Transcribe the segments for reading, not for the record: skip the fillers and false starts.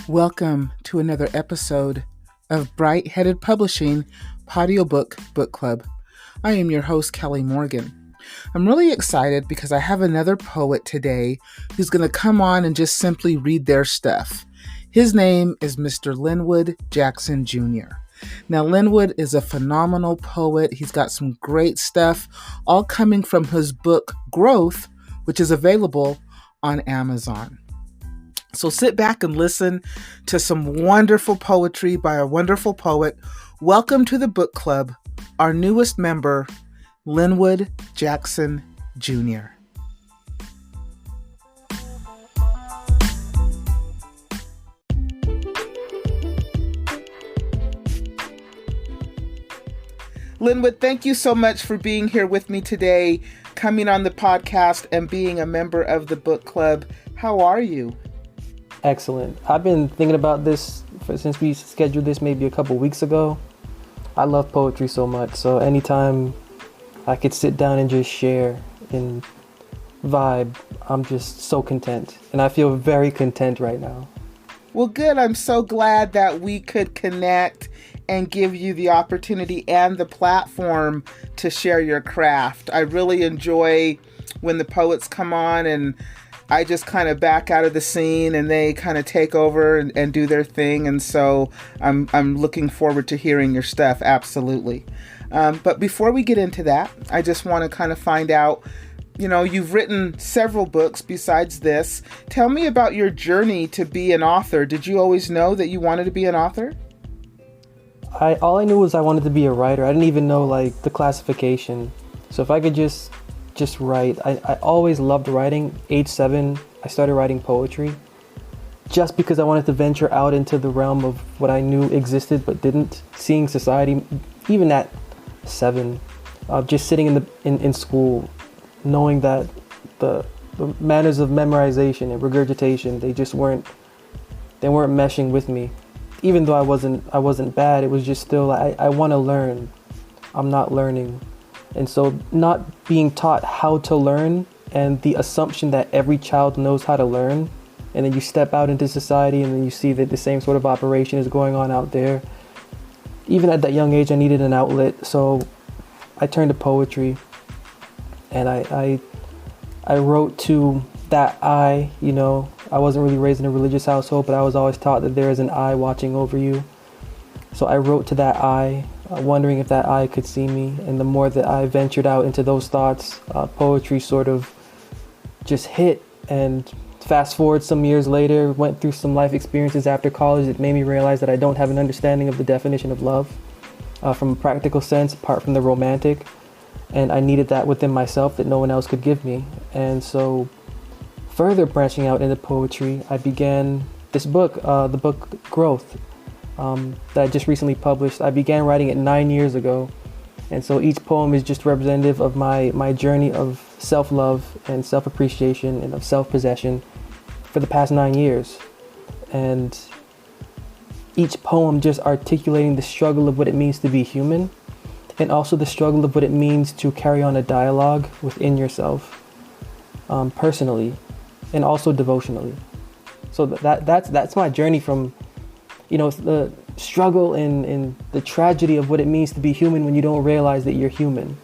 Welcome to another episode of Bright Headed Publishing Audiobook Book Club. I am your host, Kelly Morgan. I'm really excited because I have another poet today who's going to come on and just simply read their stuff. His name is Mr. Linwood Jackson Jr. Now, Linwood is a phenomenal poet. He's got some great stuff, all coming from his book, Growth, which is available on Amazon. So sit back and listen to some wonderful poetry by a wonderful poet. Welcome to the book club, our newest member, Linwood Jackson Jr. Linwood, thank you so much for being here with me today, coming on the podcast and being a member of the book club. How are you? Excellent. I've been thinking about this since we scheduled this maybe a couple weeks ago. I love poetry so much, so anytime I could sit down and just share and vibe, I'm just so content. And I feel very content right now. Well, good. I'm so glad that we could connect and give you the opportunity and the platform to share your craft. I really enjoy when the poets come on and I just kind of back out of the scene and they kind of take over and do their thing. And so I'm looking forward to hearing your stuff. Absolutely. But before we get into that, I just want to kind of find out, you've written several books besides this. Tell me about your journey to be an author. Did you always know that you wanted to be an author? All I knew was I wanted to be a writer. I didn't even know the classification. So if I could just write. I always loved writing. Age 7, I started writing poetry just because I wanted to venture out into the realm of what I knew existed but didn't. Seeing society, even at 7, just sitting in school, knowing that the manners of memorization and regurgitation, they weren't meshing with me. Even though I wasn't bad, it was just still, I want to learn. I'm not learning. And so not being taught how to learn and the assumption that every child knows how to learn, and then you step out into society and then you see that the same sort of operation is going on out there. Even at that young age, I needed an outlet. So I turned to poetry and I wrote to that I wasn't really raised in a religious household, but I was always taught that there is an eye watching over you. So I wrote to that eye, wondering if that eye could see me. And the more that I ventured out into those thoughts, poetry sort of just hit. And fast forward some years later, went through some life experiences after college that made me realize that I don't have an understanding of the definition of love from a practical sense, apart from the romantic. And I needed that within myself that no one else could give me. And so further branching out into poetry, I began this book, the book Growth. That I just recently published. I began writing it 9 years ago, and so each poem is just representative of my journey of self-love and self-appreciation and of self-possession for the past 9 years. And each poem just articulating the struggle of what it means to be human, and also the struggle of what it means to carry on a dialogue within yourself, personally, and also devotionally. So that's my journey from the struggle and the tragedy of what it means to be human when you don't realize that you're human.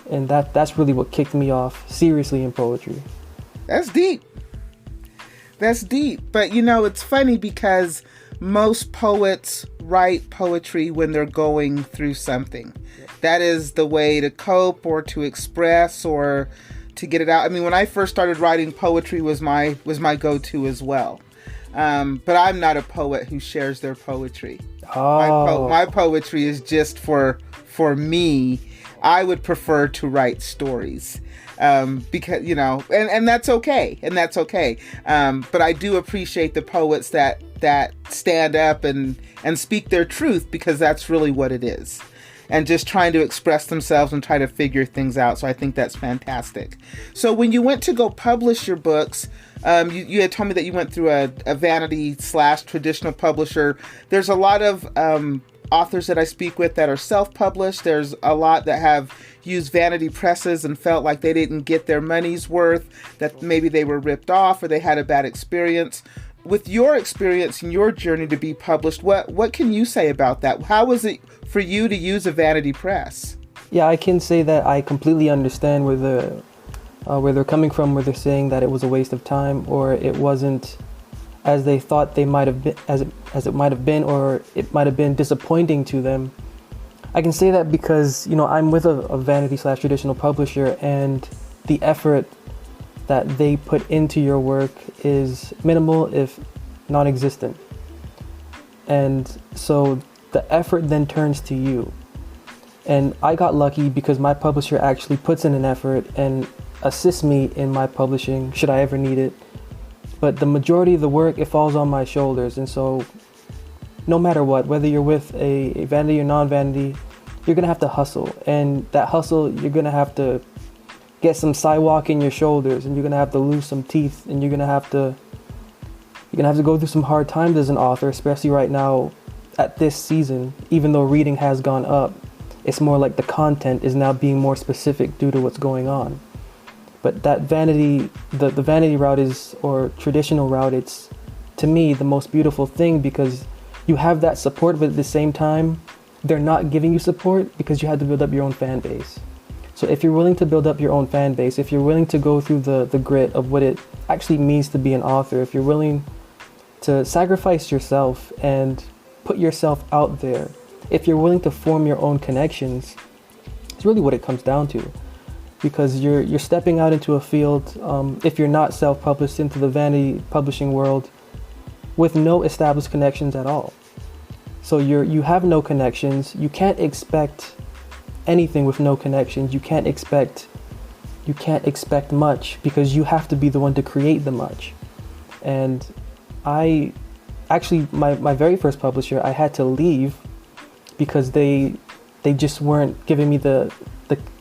And that's really what kicked me off seriously in poetry. That's deep. But it's funny because most poets write poetry when they're going through something. That is the way to cope or to express or to get it out. I mean, when I first started writing poetry was my go-to as well. But I'm not a poet who shares their poetry. My poetry is just for me. I would prefer to write stories, because, and that's okay. But I do appreciate the poets that stand up and speak their truth, because that's really what it is. And just trying to express themselves and try to figure things out. So I think that's fantastic. So when you went to go publish your books, you had told me that you went through a vanity/traditional publisher. There's a lot of authors that I speak with that are self-published. There's a lot that have used vanity presses and felt like they didn't get their money's worth, that maybe they were ripped off or they had a bad experience. with your experience and your journey to be published, what can you say about that? How was it for you to use a vanity press? Yeah, I can say that I completely understand where they're coming from, where they're saying that it was a waste of time, or it wasn't as they thought they might have been, as it might have been, or it might have been disappointing to them. I can say that because, I'm with a vanity/traditional publisher, and the effort that they put into your work is minimal, if non-existent. And so the effort then turns to you. And I got lucky because my publisher actually puts in an effort and assists me in my publishing, should I ever need it. But the majority of the work, it falls on my shoulders. And so no matter what, whether you're with a vanity or non-vanity, you're going to have to hustle. And that hustle, you're going to have to get some sidewalk in your shoulders, and you're going to have to lose some teeth, and you're going to have to go through some hard times as an author, especially right now at this season. Even though reading has gone up, it's more like the content is now being more specific due to what's going on. But that vanity, the vanity route is, or traditional route, it's, to me, the most beautiful thing, because you have that support, but at the same time, they're not giving you support because you had to build up your own fan base. So if you're willing to build up your own fan base, if you're willing to go through the grit of what it actually means to be an author, if you're willing to sacrifice yourself and put yourself out there, if you're willing to form your own connections, it's really what it comes down to. Because you're stepping out into a field, if you're not self-published, into the vanity publishing world with no established connections at all. So you have no connections. You can't expect anything with no connections. You can't expect much, because you have to be the one to create the much. And I actually, my very first publisher, I had to leave because they just weren't giving me the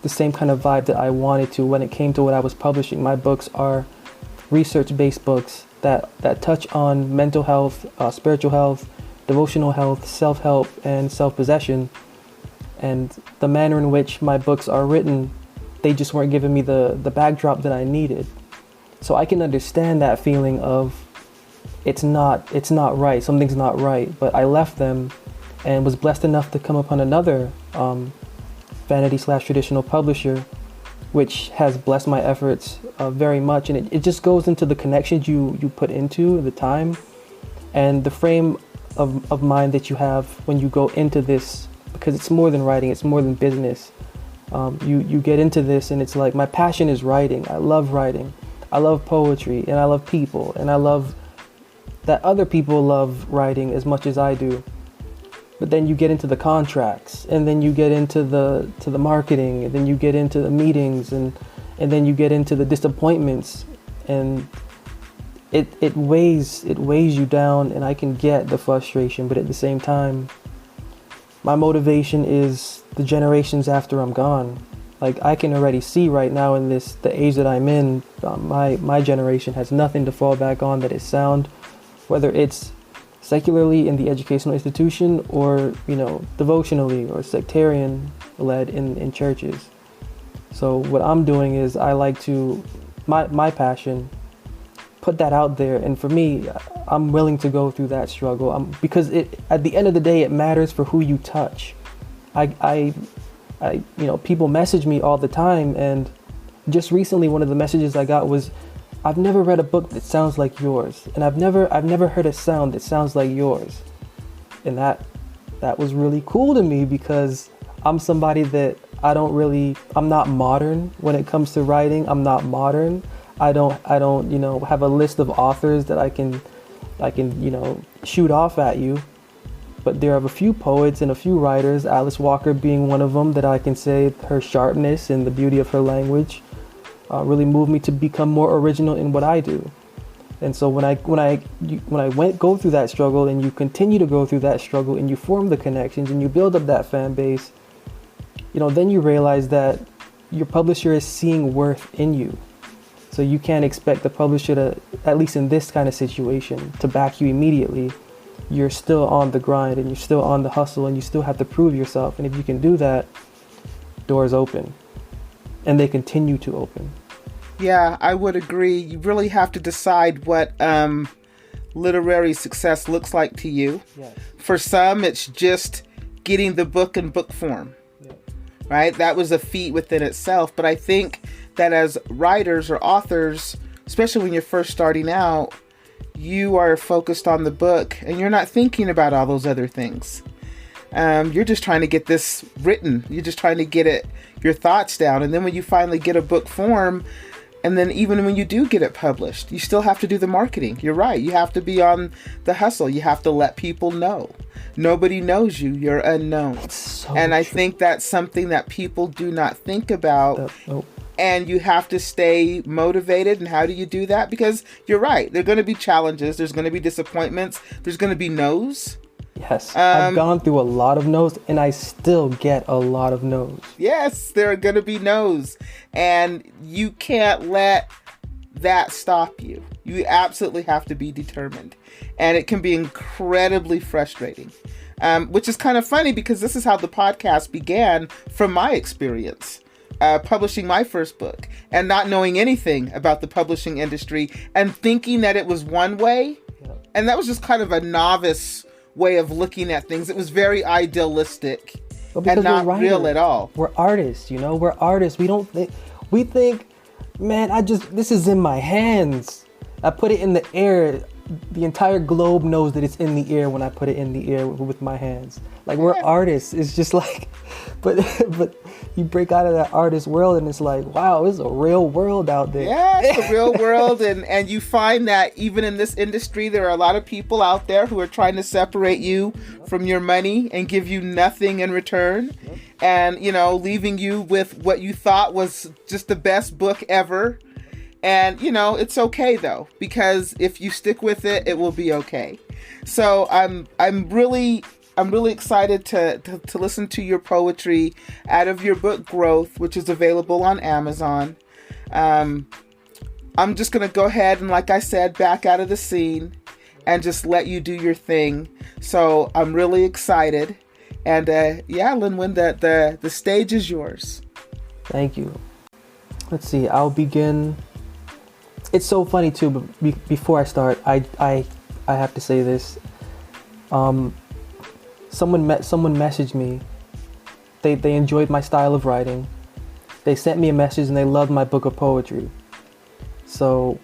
same kind of vibe that I wanted to when it came to what I was publishing. My books are research-based books that touch on mental health, spiritual health, devotional health, self-help, and self-possession. And the manner in which my books are written, they just weren't giving me the backdrop that I needed. So I can understand that feeling of it's not right, something's not right. But I left them and was blessed enough to come upon another vanity/traditional publisher, which has blessed my efforts very much. And it just goes into the connections you put into the time and the frame of mind that you have when you go into this, because it's more than writing, it's more than business. You get into this and it's like, my passion is writing. I love writing. I love poetry, and I love people, and I love that other people love writing as much as I do. But then you get into the contracts, and then you get into the marketing, and then you get into the meetings, and then you get into the disappointments, and it weighs you down. And I can get the frustration, but at the same time, my motivation is the generations after I'm gone. Like, I can already see right now in the age that I'm in, my generation has nothing to fall back on that is sound, whether it's secularly in the educational institution, or devotionally or sectarian led in churches. So what I'm doing is, I like to my passion, put that out there. And for me, I'm willing to go through that struggle, because at the end of the day, it matters for who you touch. I people message me all the time, and just recently one of the messages I got was, I've never read a book that sounds like yours, and I've never heard a sound that sounds like yours. And that was really cool to me, because I'm somebody that I'm not modern when it comes to writing. I'm not modern. I don't have a list of authors that I can shoot off at you. But there are a few poets and a few writers, Alice Walker being one of them, that I can say her sharpness and the beauty of her language really moved me to become more original in what I do. And so when I go through that struggle, and you continue to go through that struggle, and you form the connections, and you build up that fan base, then you realize that your publisher is seeing worth in you. So you can't expect the publisher to, at least in this kind of situation, to back you immediately. You're still on the grind, and you're still on the hustle, and you still have to prove yourself. And if you can do that, doors open, and they continue to open. Yeah, I would agree. You really have to decide what literary success looks like to you. Yes. For some, it's just getting the book in book form. Yeah. Right? That was a feat within itself. But I think that as writers or authors, especially when you're first starting out, you are focused on the book and you're not thinking about all those other things. You're just trying to get this written. You're just trying to get your thoughts down. And then when you finally get a book form, and then even when you do get it published, you still have to do the marketing. You're right. You have to be on the hustle. You have to let people know. Nobody knows you. You're unknown. And I think that's something that people do not think about. Nope. And you have to stay motivated. And how do you do that? Because you're right. There are going to be challenges. There's going to be disappointments. There's going to be no's. Yes, I've gone through a lot of no's and I still get a lot of no's. Yes, there are going to be no's. And you can't let that stop you. You absolutely have to be determined. And it can be incredibly frustrating, which is kind of funny because this is how the podcast began from my experience. Publishing my first book and not knowing anything about the publishing industry and thinking that it was one way. Yeah. And that was just kind of a novice way of looking at things. It was very idealistic and not real at all. We're artists, we're artists. We think, man, this is in my hands. I put it in the air. The entire globe knows that it's in the air when I put it in the air with my hands. Like, we're artists. It's just like, but you break out of that artist world and it's like, wow, it's a real world out there. Yeah, it's a real world. And you find that even in this industry, there are a lot of people out there who are trying to separate you from your money and give you nothing in return. And, leaving you with what you thought was just the best book ever. And, it's okay though, because if you stick with it, it will be okay. So I'm really excited to listen to your poetry out of your book Growth, which is available on Amazon. I'm just going to go ahead and, like I said, back out of the scene and just let you do your thing. So I'm really excited. And Linwood, the stage is yours. Thank you. Let's see, I'll begin. It's so funny too, but before I start, I have to say this. Someone messaged me. They enjoyed my style of writing. They sent me a message and they loved my book of poetry. So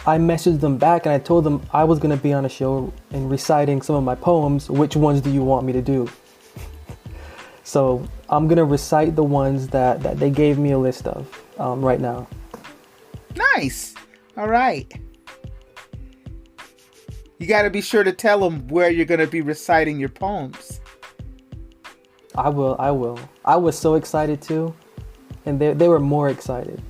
I messaged them back and I told them I was going to be on a show and reciting some of my poems. Which ones do you want me to do? So I'm going to recite the ones that they gave me a list of right now. Nice. All right. You got to be sure to tell them where you're going to be reciting your poems. I will. I was so excited too. And they were more excited.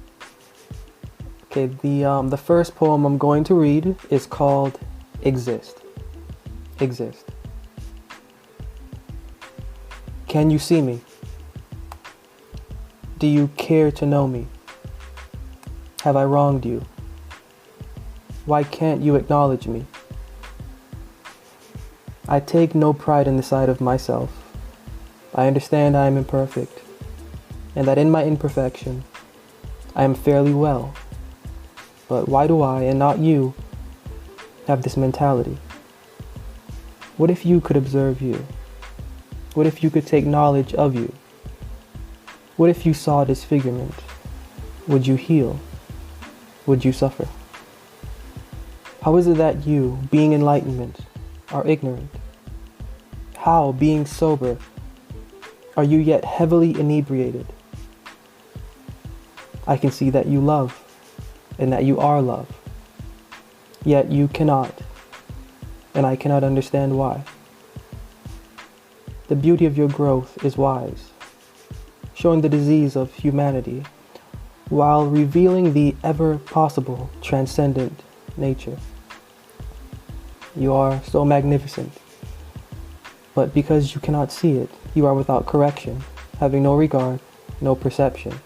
Okay, the first poem I'm going to read is called Exist. Exist. Can you see me? Do you care to know me? Have I wronged you? Why can't you acknowledge me? I take no pride in the sight of myself. I understand I am imperfect, and that in my imperfection, I am fairly well. But why do I, and not you, have this mentality? What if you could observe you? What if you could take knowledge of you? What if you saw disfigurement? Would you heal? Would you suffer? How is it that you, being enlightenment, are ignorant? How, being sober, are you yet heavily inebriated? I can see that you love, and that you are love. Yet you cannot, and I cannot understand why. The beauty of your growth is wise, showing the disease of humanity, while revealing the ever-possible transcendent nature. You are so magnificent, but because you cannot see it, you are without correction, having no regard, no perception.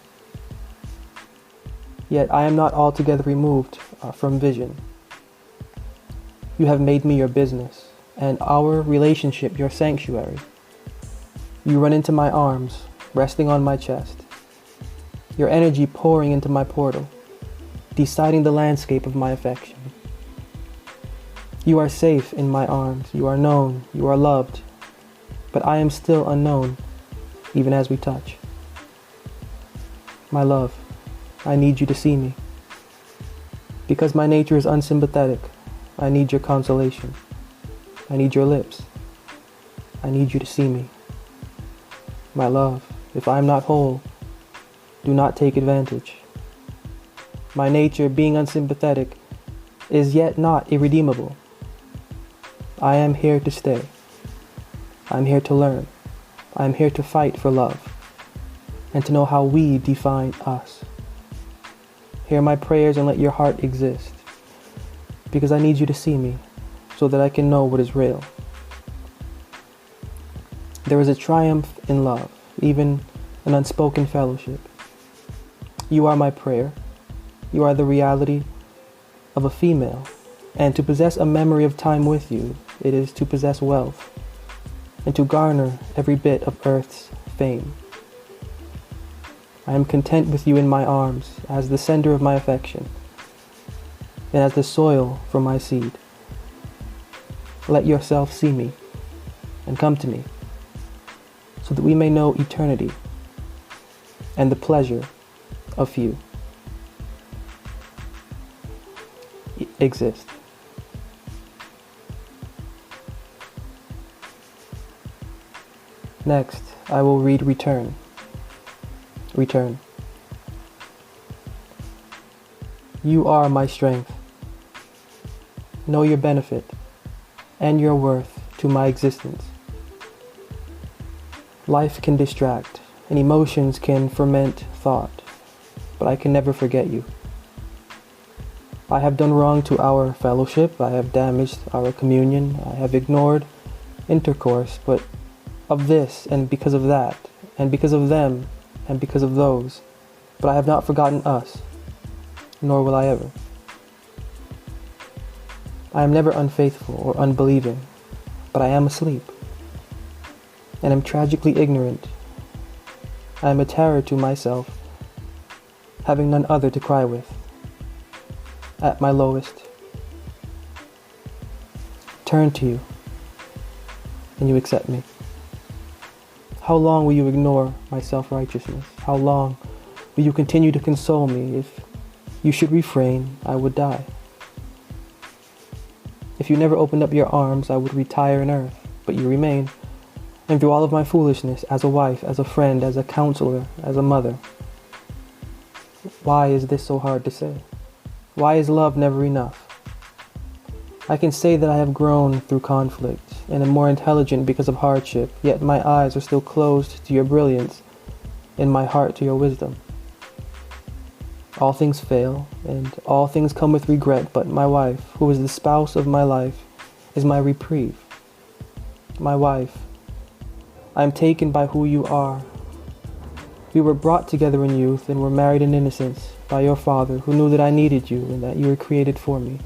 Yet I am not altogether removed from vision. You have made me your business, and our relationship your sanctuary. You run into my arms, resting on my chest, your energy pouring into my portal, deciding the landscape of my affection. You are safe in my arms. You are known. You are loved. But I am still unknown, even as we touch. My love, I need you to see me. Because my nature is unsympathetic, I need your consolation. I need your lips. I need you to see me. My love, if I am not whole, do not take advantage. My nature, being unsympathetic, is yet not irredeemable. I am here to stay. I'm here to learn. I'm here to fight for love and to know how we define us. Hear my prayers and let your heart exist, because I need you to see me so that I can know what is real. There is a triumph in love, even an unspoken fellowship. You are my prayer. You are the reality of a female, and to possess a memory of time with you, it is to possess wealth, and to garner every bit of earth's fame. I am content with you in my arms as the center of my affection, and as the soil for my seed. Let yourself see me, and come to me, so that we may know eternity, and the pleasure of few. Exist. Next, I will read Return. Return. You are my strength. Know your benefit and your worth to my existence. Life can distract, and emotions can ferment thought, but I can never forget you. I have done wrong to our fellowship. I have damaged our communion. I have ignored intercourse, but of this, and because of that, and because of them, and because of those, but I have not forgotten us, nor will I ever. I am never unfaithful or unbelieving, but I am asleep, and am tragically ignorant. I am a terror to myself, having none other to cry with. At my lowest, turn to you, and you accept me. How long will you ignore my self-righteousness? How long will you continue to console me? If you should refrain, I would die. If you never opened up your arms, I would retire in earth, but you remain. And through all of my foolishness, as a wife, as a friend, as a counselor, as a mother, why is this so hard to say? Why is love never enough? I can say that I have grown through conflict and am more intelligent because of hardship, yet my eyes are still closed to your brilliance and my heart to your wisdom. All things fail, and all things come with regret, but my wife, who is the spouse of my life, is my reprieve. My wife, I am taken by who you are. We were brought together in youth and were married in innocence by your father, who knew that I needed you and that you were created for me.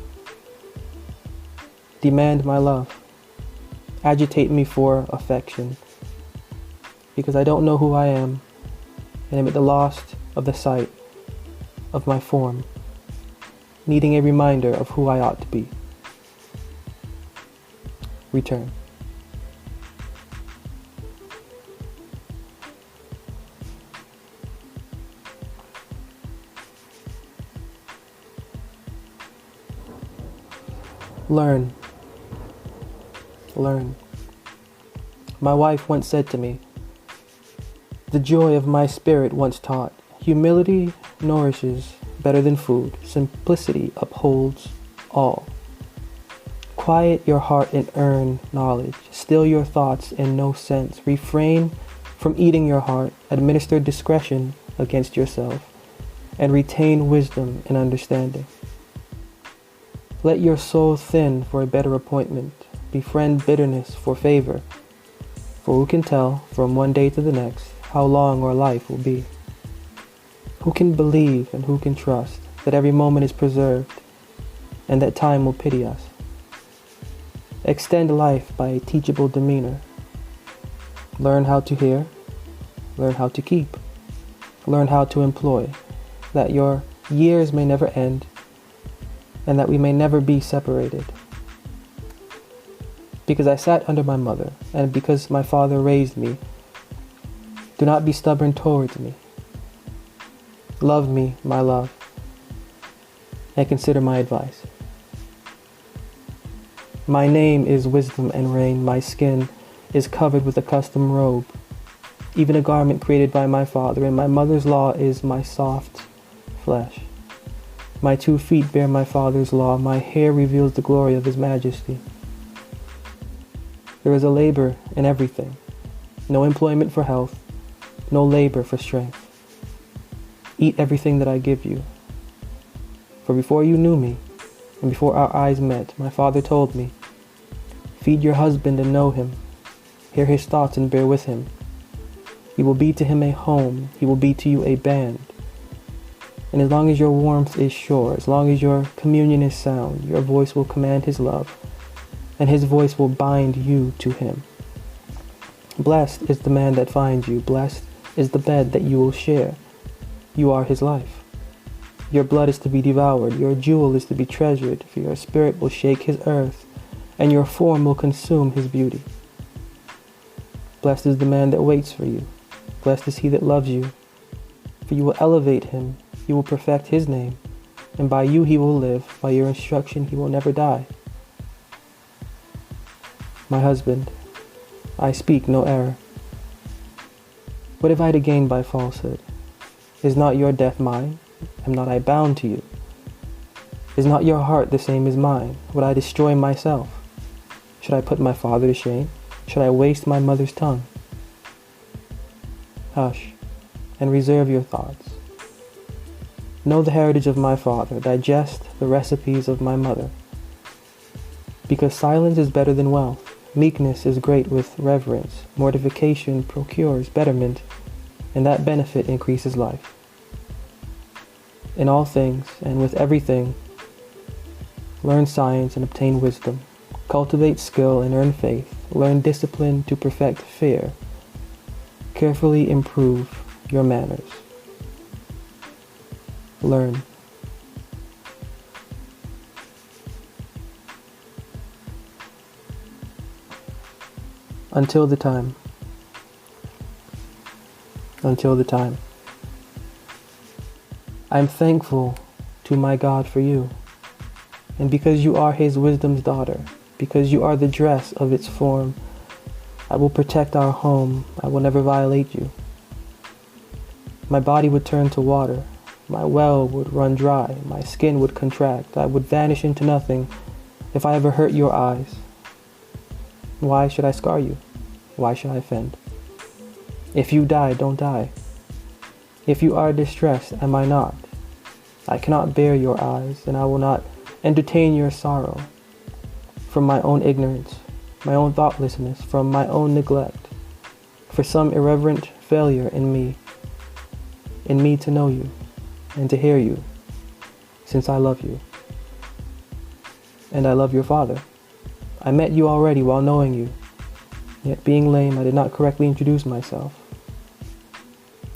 Demand my love. Agitate me for affection, because I don't know who I am, and am at the loss of the sight of my form, needing a reminder of who I ought to be. Return. Learn. Learn. My wife once said to me, the joy of my spirit once taught, humility nourishes better than food, simplicity upholds all. Quiet your heart and earn knowledge, still your thoughts in no sense, refrain from eating your heart, administer discretion against yourself, and retain wisdom and understanding. Let your soul thin for a better appointment. Befriend bitterness for favor. For who can tell from one day to the next how long our life will be? Who can believe and who can trust that every moment is preserved and that time will pity us? Extend life by a teachable demeanor. Learn how to hear. Learn how to keep. Learn how to employ, that your years may never end and that we may never be separated. because I sat under my mother, and because my father raised me. Do not be stubborn towards me. Love me, my love, and consider my advice. My name is wisdom and rain. My skin is covered with a custom robe, even a garment created by my father, and my mother's law is my soft flesh. My 2 feet bear my father's law. My hair reveals the glory of his majesty. There is a labor in everything, no employment for health, no labor for strength. Eat everything that I give you. For before you knew me, and before our eyes met, my father told me, feed your husband and know him, hear his thoughts and bear with him. You will be to him a home, he will be to you a band. And as long as your warmth is sure, as long as your communion is sound, your voice will command his love, and his voice will bind you to him. Blessed is the man that finds you, blessed is the bed that you will share. You are his life. Your blood is to be devoured, your jewel is to be treasured, for your spirit will shake his earth, and your form will consume his beauty. Blessed is the man that waits for you, blessed is he that loves you, for you will elevate him, you will perfect his name, and by you he will live, by your instruction he will never die. My husband, I speak no error. What have I to gain by falsehood? Is not your death mine? Am not I bound to you? Is not your heart the same as mine? Would I destroy myself? Should I put my father to shame? Should I waste my mother's tongue? Hush, and reserve your thoughts. Know the heritage of my father, digest the recipes of my mother. Because silence is better than wealth, meekness is great with reverence, mortification procures betterment, and that benefit increases life. In all things, and with everything, learn science and obtain wisdom. Cultivate skill and earn faith. Learn discipline to perfect fear. Carefully improve your manners. Learn. Until the time. Until the time. I am thankful to my God for you, and because you are his wisdom's daughter, because you are the dress of its form, I will protect our home, I will never violate you. My body would turn to water, my well would run dry, my skin would contract, I would vanish into nothing if I ever hurt your eyes. Why should I scar you? Why should I offend? If you die, don't die. If you are distressed, am I not? I cannot bear your eyes, and I will not entertain your sorrow. From my own ignorance, my own thoughtlessness, from my own neglect, for some irreverent failure in me to know you, and to hear you, since I love you. And I love your father. I met you already while knowing you, yet being lame, I did not correctly introduce myself.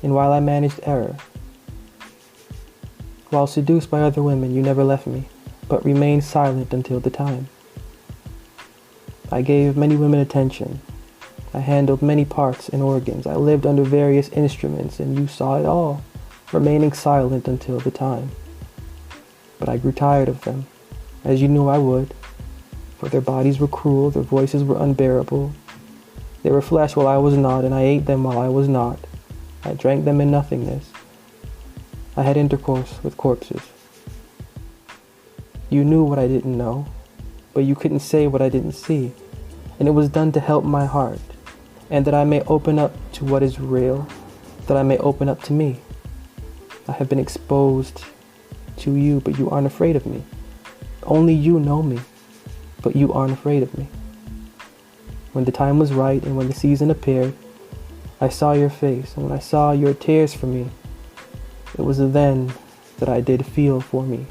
And while I managed error, while seduced by other women, you never left me, but remained silent until the time. I gave many women attention. I handled many parts and organs. I lived under various instruments, and you saw it all, remaining silent until the time. But I grew tired of them, as you knew I would, for their bodies were cruel, their voices were unbearable. They were flesh while I was not, and I ate them while I was not. I drank them in nothingness. I had intercourse with corpses. You knew what I didn't know, but you couldn't say what I didn't see, and it was done to help my heart, and that I may open up to what is real, that I may open up to me. I have been exposed to you, but you aren't afraid of me. Only you know me, but you aren't afraid of me. When the time was right and when the season appeared, I saw your face, and when I saw your tears for me, it was then that I did feel for me.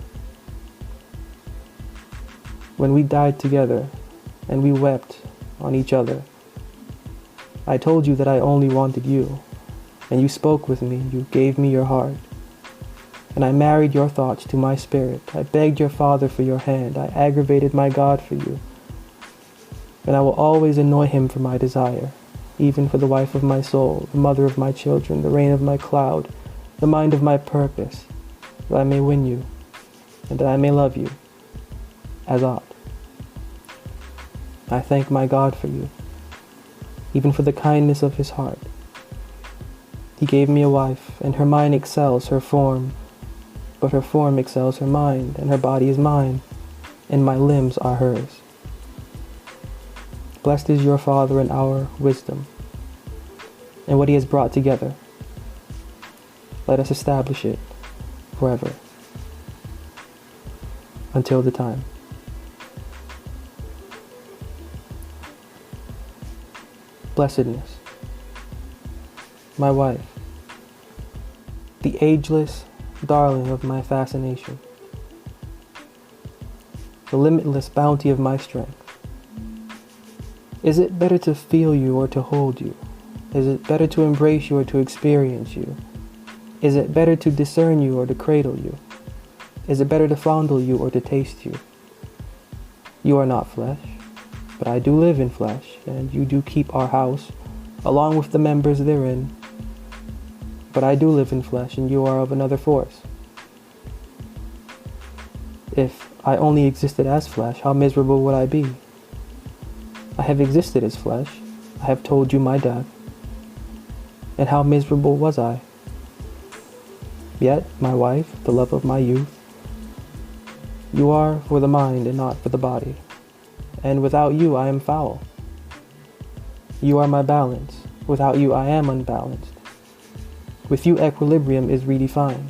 When we died together, and we wept on each other, I told you that I only wanted you, and you spoke with me, you gave me your heart. And I married your thoughts to my spirit. I begged your father for your hand. I aggravated my God for you. and I will always annoy him for my desire, even for the wife of my soul, the mother of my children, the rain of my cloud, the mind of my purpose, that I may win you, and that I may love you, as ought. I thank my God for you, even for the kindness of his heart. He gave me a wife, and her mind excels her form, but her form excels her mind, and her body is mine, and my limbs are hers. Blessed is your Father in our wisdom, and what he has brought together. Let us establish it forever, until the time. Blessedness. My wife, the ageless darling of my fascination, the limitless bounty of my strength. Is it better to feel you or to hold you? Is it better to embrace you or to experience you? Is it better to discern you or to cradle you? Is it better to fondle you or to taste you? You are not flesh, but I do live in flesh, and you do keep our house, along with the members therein. But I do live in flesh, and you are of another force. If I only existed as flesh, how miserable would I be? I have existed as flesh. I have told you my death. And how miserable was I? Yet, my wife, the love of my youth, you are for the mind and not for the body. And without you, I am foul. You are my balance. Without you, I am unbalanced. With you, equilibrium is redefined.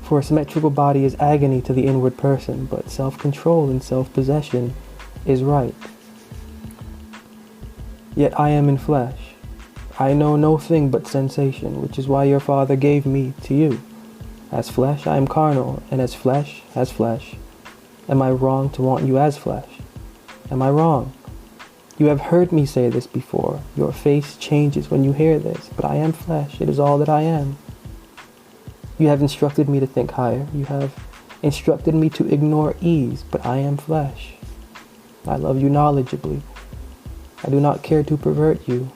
For a symmetrical body is agony to the inward person, but self-control and self-possession is right. Yet I am in flesh. I know no thing but sensation, which is why your Father gave me to you. As flesh, I am carnal, and as flesh. Am I wrong to want you as flesh? Am I wrong? You have heard me say this before. Your face changes when you hear this, but I am flesh. It is all that I am. You have instructed me to think higher. You have instructed me to ignore ease, but I am flesh. I love you knowledgeably. I do not care to pervert you,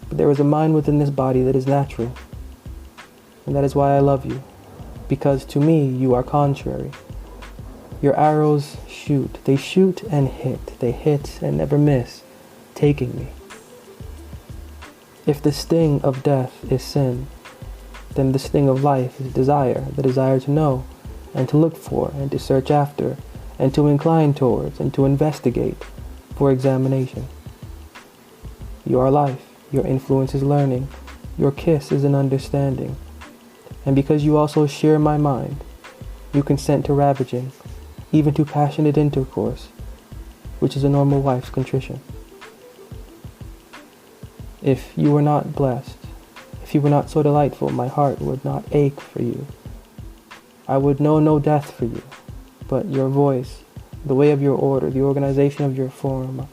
but there is a mind within this body that is natural, and that is why I love you, because to me you are contrary. Your arrows shoot. They shoot and hit. They hit and never miss, taking me. If the sting of death is sin, then the sting of life is desire, the desire to know, and to look for, and to search after, and to incline towards, and to investigate for examination. You are life. Your influence is learning. Your kiss is an understanding. And because you also share my mind, you consent to ravaging, even to passionate intercourse, which is a normal wife's contrition. If you were not blessed, if you were not so delightful, my heart would not ache for you. I would know no death for you, but your voice, the way of your order, the organization of your form,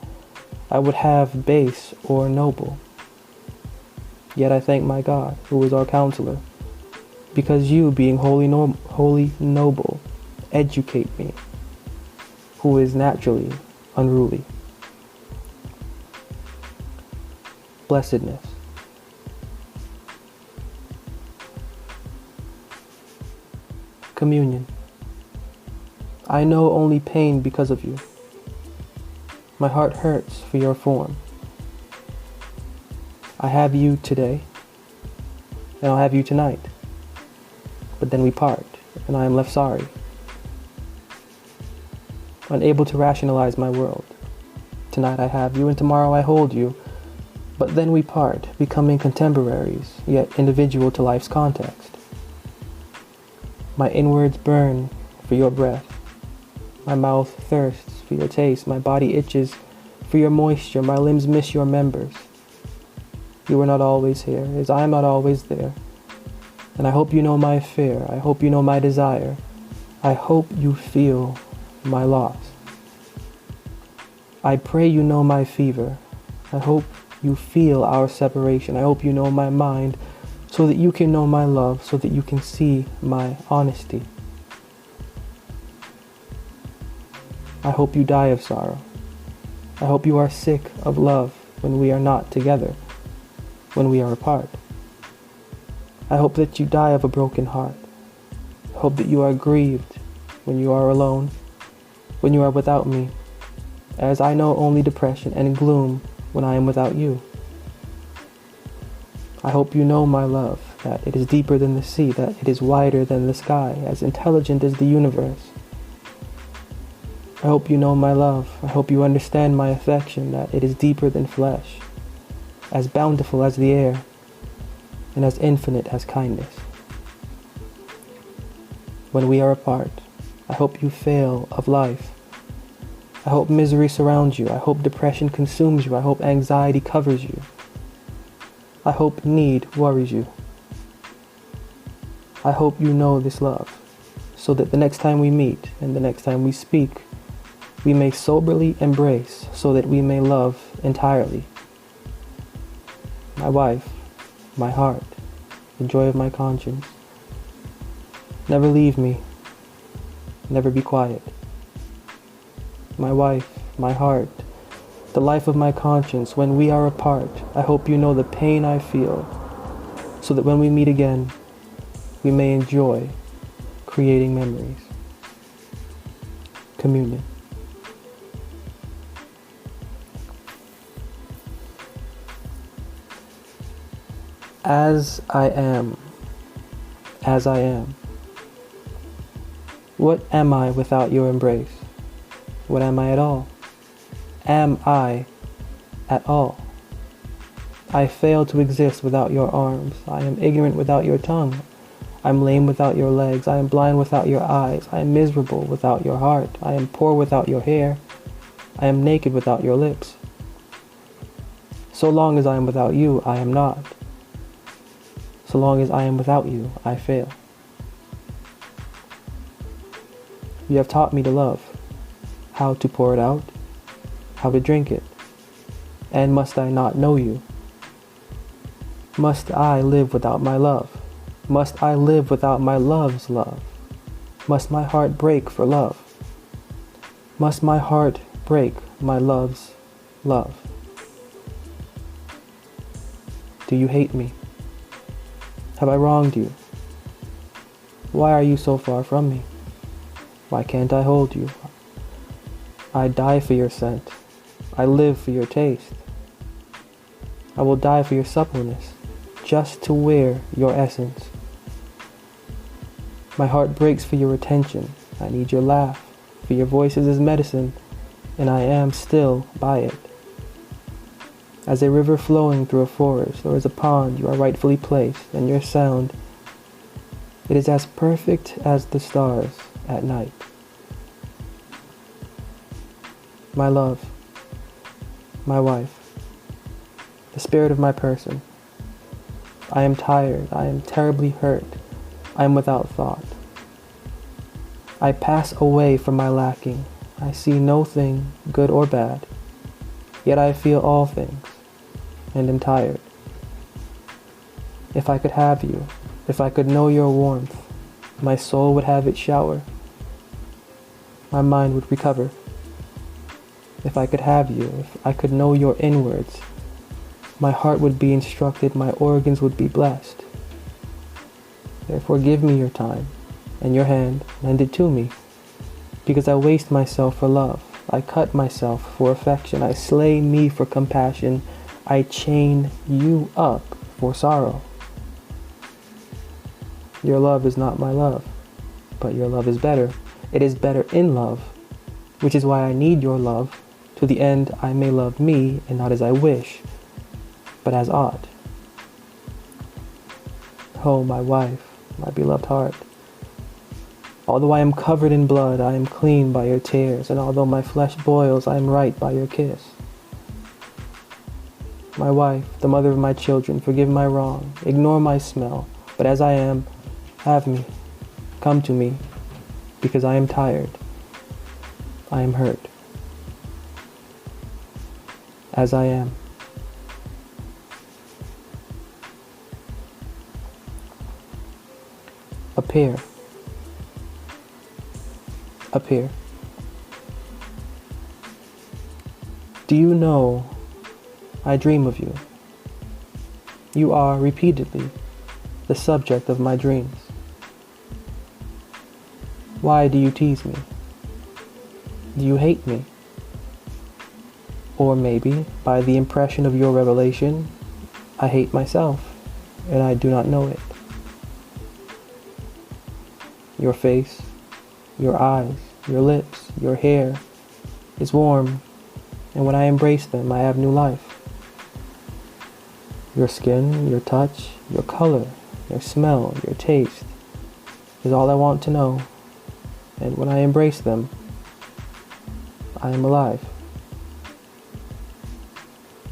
I would have base or noble. Yet I thank my God, who is our counselor, because you, being wholly noble, educate me, who is naturally unruly. Blessedness. Communion. I know only pain because of you. My heart hurts for your form. I have you today, and I'll have you tonight. But then we part, and I am left sorry, unable to rationalize my world. Tonight I have you, and tomorrow I hold you. But then we part, becoming contemporaries, yet individual to life's context. My inwards burn for your breath. My mouth thirsts for your taste. My body itches for your moisture. My limbs miss your members. You are not always here, as I am not always there. And I hope you know my fear. I hope you know my desire. I hope you feel my loss. I pray you know my fever. I hope you feel our separation. I hope you know my mind, so that you can know my love, so that you can see my honesty. I hope you die of sorrow. I hope you are sick of love when we are not together, when we are apart. I hope that you die of a broken heart. I hope that you are grieved when you are alone, when you are without me, as I know only depression and gloom when I am without you. I hope you know my love, that it is deeper than the sea, that it is wider than the sky, as intelligent as the universe. I hope you know my love. I hope you understand my affection, that it is deeper than flesh, as bountiful as the air, and as infinite as kindness. When we are apart, I hope you fail of life. I hope misery surrounds you. I hope depression consumes you. I hope anxiety covers you. I hope need worries you. I hope you know this love, so that the next time we meet and the next time we speak, we may soberly embrace, so that we may love entirely. My wife, my heart, the joy of my conscience. Never leave me. Never be quiet. My wife, my heart, the life of my conscience. When we are apart, I hope you know the pain I feel, so that when we meet again, we may enjoy creating memories. Communion. As I am, as I am. What am I without your embrace? What am I at all? Am I at all? I fail to exist without your arms. I am ignorant without your tongue. I am lame without your legs. I am blind without your eyes. I am miserable without your heart. I am poor without your hair. I am naked without your lips. So long as I am without you, I am not. So long as I am without you, I fail. You have taught me to love, how to pour it out, how to drink it. And must I not know you? Must I live without my love? Must I live without my love's love? Must my heart break for love? Must my heart break my love's love? Do you hate me? Have I wronged you? Why are you so far from me? Why can't I hold you? I die for your scent. I live for your taste. I will die for your suppleness, just to wear your essence. My heart breaks for your attention. I need your laugh, for your voices is medicine, and I am still by it. As a river flowing through a forest, or as a pond, you are rightfully placed, and your sound, it is as perfect as the stars at night. My love, my wife, the spirit of my person. I am tired, I am terribly hurt, I am without thought. I pass away from my lacking, I see no thing, good or bad, yet I feel all things, and am tired. If I could have you, if I could know your warmth, my soul would have its shower, my mind would recover. If I could have you, if I could know your inwards, my heart would be instructed, my organs would be blessed. Therefore give me your time and your hand, lend it to me, because I waste myself for love. I cut myself for affection. I slay me for compassion. I chain you up for sorrow. Your love is not my love, but your love is better. It is better in love, which is why I need your love, to the end I may love me, and not as I wish, but as ought. Oh, my wife, my beloved heart. Although I am covered in blood, I am clean by your tears, and although my flesh boils, I am right by your kiss. My wife, the mother of my children, forgive my wrong, ignore my smell, but as I am, have me, come to me, because I am tired, I am hurt. As I am. Appear. Appear. Do you know I dream of you? You are repeatedly the subject of my dreams. Why do you tease me? Do you hate me? Or maybe, by the impression of your revelation, I hate myself, and I do not know it. Your face, your eyes, your lips, your hair is warm, and when I embrace them, I have new life. Your skin, your touch, your color, your smell, your taste is all I want to know, and when I embrace them, I am alive.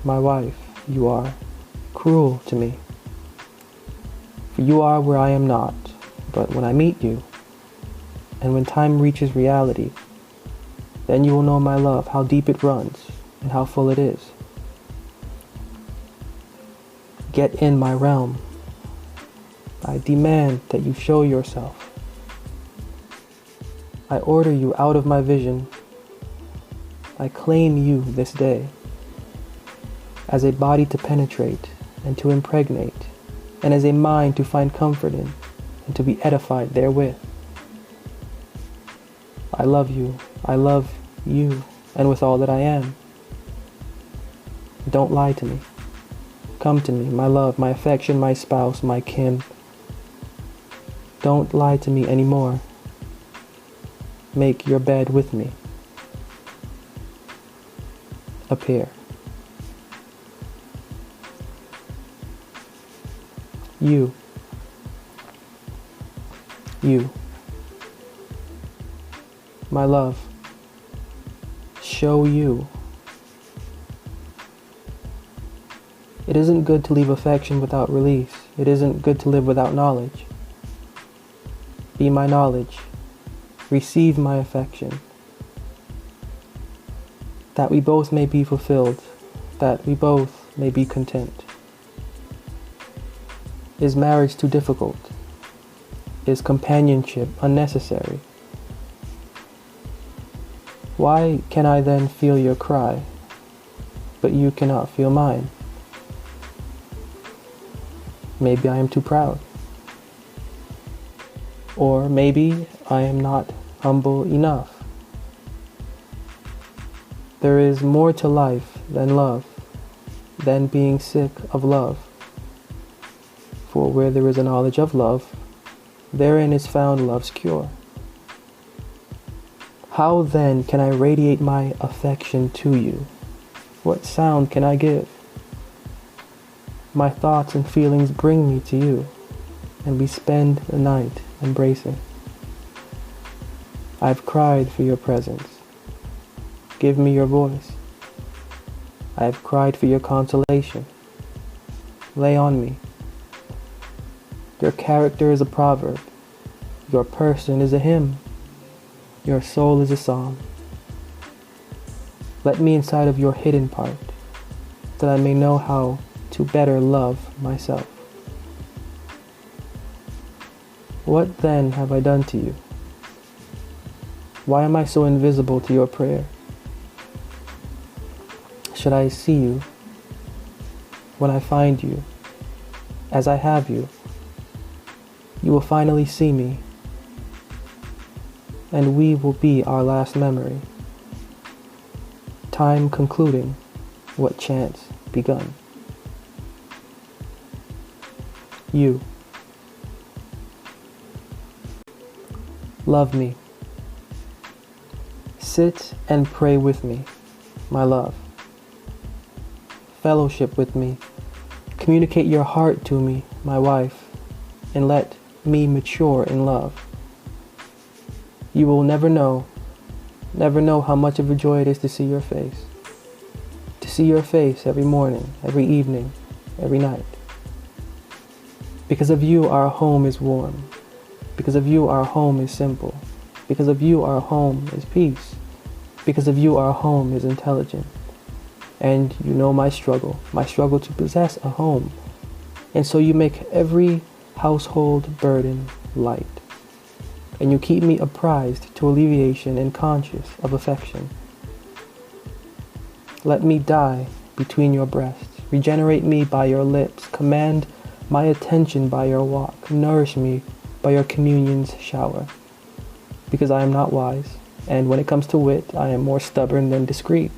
My wife, you are cruel to me, for you are where I am not, but when I meet you, and when time reaches reality, then you will know my love, how deep it runs, and how full it is. Get in my realm. I demand that you show yourself. I order you out of my vision. I claim you this day as a body to penetrate and to impregnate, and as a mind to find comfort in and to be edified therewith. I love you, and with all that I am. Don't lie to me. Come to me, my love, my affection, my spouse, my kin. Don't lie to me anymore. Make your bed with me. Appear. You. My love. Show you. It isn't good to leave affection without release. It isn't good to live without knowledge. Be my knowledge. Receive my affection. That we both may be fulfilled. That we both may be content. Is marriage too difficult? Is companionship unnecessary? Why can I then feel your cry, but you cannot feel mine? Maybe I am too proud. Or maybe I am not humble enough. There is more to life than love, than being sick of love. For where there is a knowledge of love, therein is found love's cure. How then can I radiate my affection to you? What sound can I give? My thoughts and feelings bring me to you, and we spend the night embracing. I've cried for your presence. Give me your voice. I have cried for your consolation. Lay on me. Your character is a proverb. Your person is a hymn. Your soul is a song. Let me inside of your hidden part, that I may know how to better love myself. What then have I done to you? Why am I so invisible to your prayer? Should I see you, when I find you, as I have you, you will finally see me, and we will be our last memory, time concluding what chance begun. You. Love me. Sit and pray with me, my love. Fellowship with me. Communicate your heart to me, my wife, and let me mature in love. You will never know how much of a joy it is to see your face. To see your face every morning, every evening, every night. Because of you, our home is warm. Because of you, our home is simple. Because of you, our home is peace. Because of you, our home is intelligent. And you know my struggle to possess a home. And so you make every household burden light. And you keep me apprised to alleviation and conscious of affection. Let me die between your breasts. Regenerate me by your lips. Command my attention by your walk. Nourish me by your communion's shower. Because I am not wise, and when it comes to wit, I am more stubborn than discreet.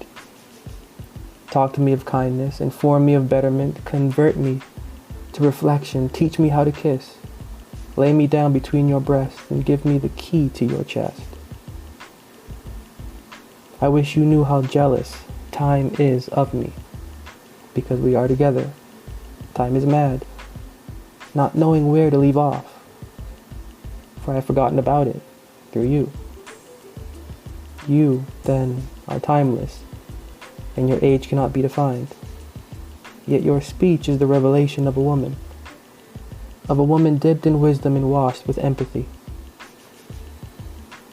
Talk to me of kindness, inform me of betterment, convert me to reflection, teach me how to kiss. Lay me down between your breasts and give me the key to your chest. I wish you knew how jealous time is of me, because we are together. Time is mad, not knowing where to leave off, for I have forgotten about it through you. You, then, are timeless, and your age cannot be defined. Yet your speech is the revelation of a woman dipped in wisdom and washed with empathy.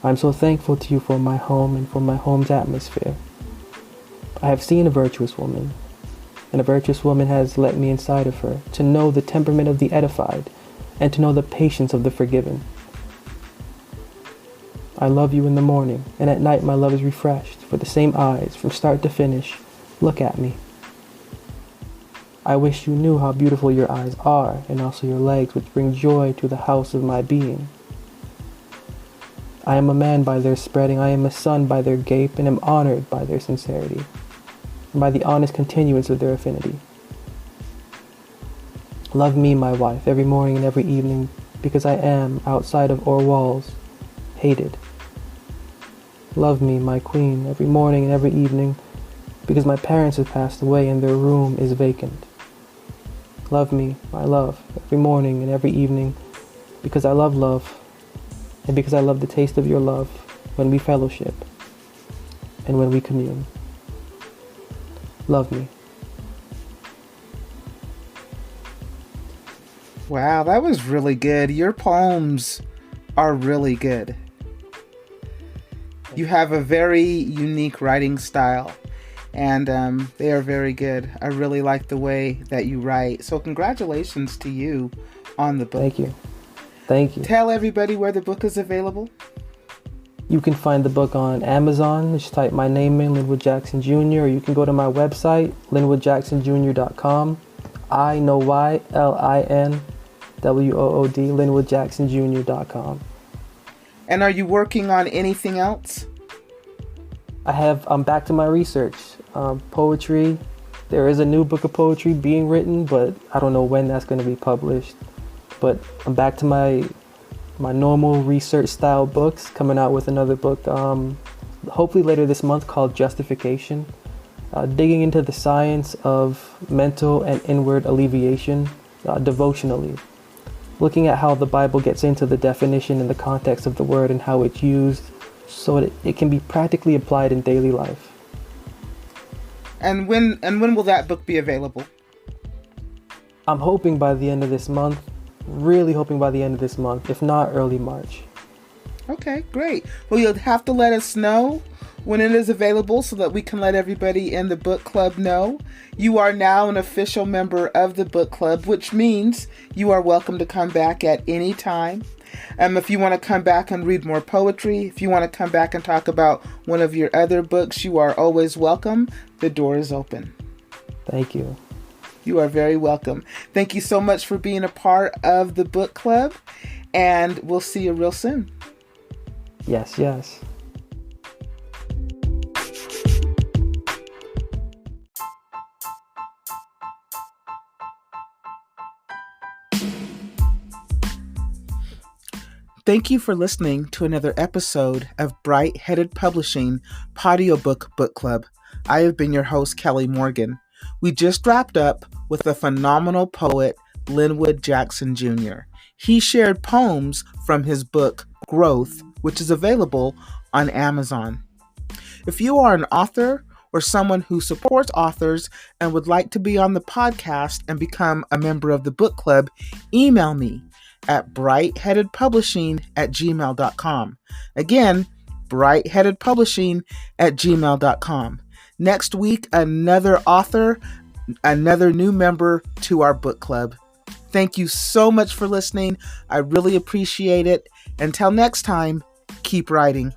I am so thankful to you for my home and for my home's atmosphere. I have seen a virtuous woman, and a virtuous woman has let me inside of her to know the temperament of the edified and to know the patience of the forgiven. I love you in the morning, and at night my love is refreshed, for the same eyes, from start to finish, look at me. I wish you knew how beautiful your eyes are, and also your legs, which bring joy to the house of my being. I am a man by their spreading, I am a son by their gape, and am honored by their sincerity, and by the honest continuance of their affinity. Love me, my wife, every morning and every evening, because I am, outside of our walls, hated. Love me, my queen, every morning and every evening, because my parents have passed away and their room is vacant. Love me, my love, every morning and every evening, because I love love, and because I love the taste of your love when we fellowship and when we commune. Love me. Wow, that was really good. Your poems are really good. You have a very unique writing style, and they are very good. I really like the way that you write. So congratulations to you on the book. Thank you. Thank you. Tell everybody where the book is available. You can find the book on Amazon. Just type my name in, Linwood Jackson Jr., or you can go to my website, linwoodjacksonjr.com. I know why, LINWOOD, linwoodjacksonjr.com. And are you working on anything else? I'm back to my research. Poetry. There is a new book of poetry being written, but I don't know when that's going to be published. But I'm back to my normal research style books, coming out with another book hopefully later this month called Justification, digging into the science of mental and inward alleviation devotionally, looking at how the Bible gets into the definition and the context of the word and how it's used so that it can be practically applied in daily life. And when will that book be available? I'm hoping by the end of this month, really hoping by the end of this month, if not early March. Okay, great. Well, you'll have to let us know when it is available so that we can let everybody in the book club know. You are now an official member of the book club, which means you are welcome to come back at any time. If you want to come back and read more poetry, if you want to come back and talk about one of your other books, you are always welcome. The door is open. Thank you. You are very welcome. Thank you so much for being a part of the book club, and we'll see you real soon. Yes, yes. Thank you for listening to another episode of Bright Headed Publishing Podiobook Book Club. I have been your host, Kelly Morgan. We just wrapped up with the phenomenal poet, Linwood Jackson Jr. He shared poems from his book, Growth, which is available on Amazon. If you are an author or someone who supports authors and would like to be on the podcast and become a member of the book club, email me at brightheadedpublishing@gmail.com. Again, brightheadedpublishing@gmail.com. Next week, another author, another new member to our book club. Thank you so much for listening. I really appreciate it. Until next time, keep writing.